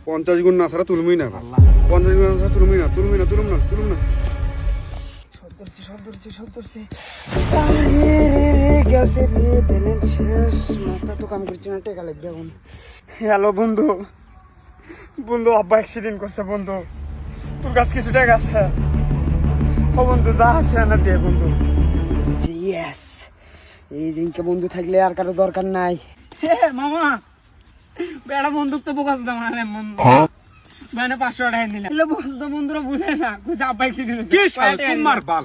50 গুণ না ছাড়া তুলবই না, 50 গুণ না ছাড়া তুলবই না, তুলবি না। সব ধরছে। গেছে রে, ব্যালেন্স শেষ, মাথা তো কাম করছে না, টাকা লাগবে এখন। হ্যালো বন্ধু, আব্বা অ্যাক্সিডেন্ট করছে বন্ধু, তোর কাছে কিছু টাকা আছে? ও বন্ধু, যা আছে না দে বন্ধু। ইয়েস, এই দিনকে বন্ধু থাকলে আর কারো দরকার নাই। মামা বেড়া বন্দুক তো বোকা দাম আরে মানে 500 টাকা দিলাম। এলে বন্ধু বন্ধুরা বুঝে না, বুঝে আব্বা অ্যাক্সিডেন্ট কি শাল তোমার বাল।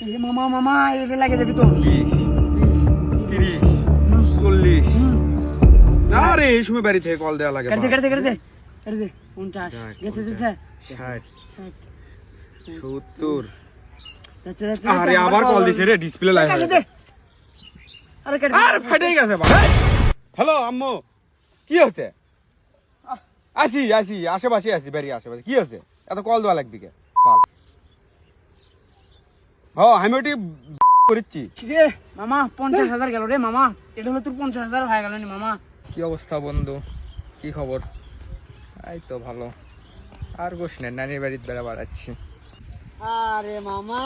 এই মামা এটা লাগে যাবি তো 30 40। আরে এই সময় বাড়ি থেকে কল দেওয়া লাগে। কাটে দে 50 গেছে 60 70। যাচ্ছে আরে আবার কল দিছে রে, ডিসপ্লে লাইভ কাটে দে। আরে কাটে আরে ফাটে গেছে ভাই। হ্যালো আম্মু, কি হচ্ছে? আসি আশেপাশে আছি, বাড়ি আশেপাশে। কি হচ্ছে? এত কল দেওয়া লাগবে কে? কল আমি ওটি করেছি রে মামা। 50,000 গেল রে মামা, এটা হলো তোর 50,000 হয়ে গেল নি মামা। কি অবস্থা বন্ধু, কি খবর? এই তো ভালো। আর গোস না, নানির বাড়িতে বেড়া বাড়াচ্ছি। আরে মামা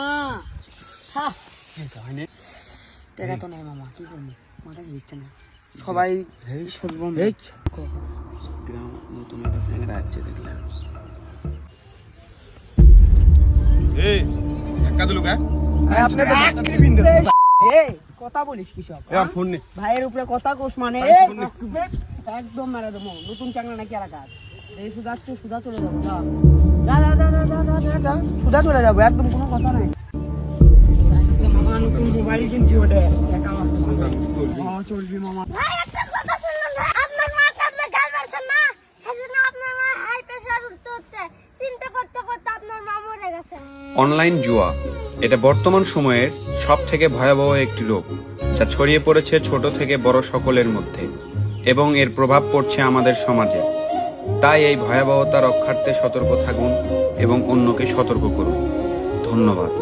টাকা তো নাই মামা, কি করবো, মাথা দিচ্ছে না সবাই। গ্রাম নতুন একটা চ্যাংড়া আছে দেখলাম। এই ধাক্কা দিলু কে? কথা বলিস কি সব? এ ফোন নে। ভাইয়ের উপরে কথা কোস মানে একদম মেরে দেবো। নতুন চাংলা নাকি আর কাজ? এই সুদা চলে যাবো। যা সুদা চলে যাবো, একদম কোনো কথা নাই। মামা নতুন মোবাইল কিনছি, ওটা টাকা আছে চলবি মামা। ভাই একটা কথা শুনলাম ভাই, আপনার মাকে আপনি গাল মারছেন না, সেজন্য আপনার মা হাই প্রেসার উঠতে চিন্তা করতে আপনার মা মরে গেছে। অনলাইন জুয়া এটা বর্তমান সময়ের সব থেকে ভয়াবহ একটি রোগ, যা ছড়িয়ে পড়েছে ছোট থেকে বড় সকলের মধ্যে এবং এর প্রভাব পড়ছে আমাদের সমাজে। তাই এই ভয়াবহতা রক্ষার্থে সতর্ক থাকুন এবং অন্যকে সতর্ক করুন। ধন্যবাদ।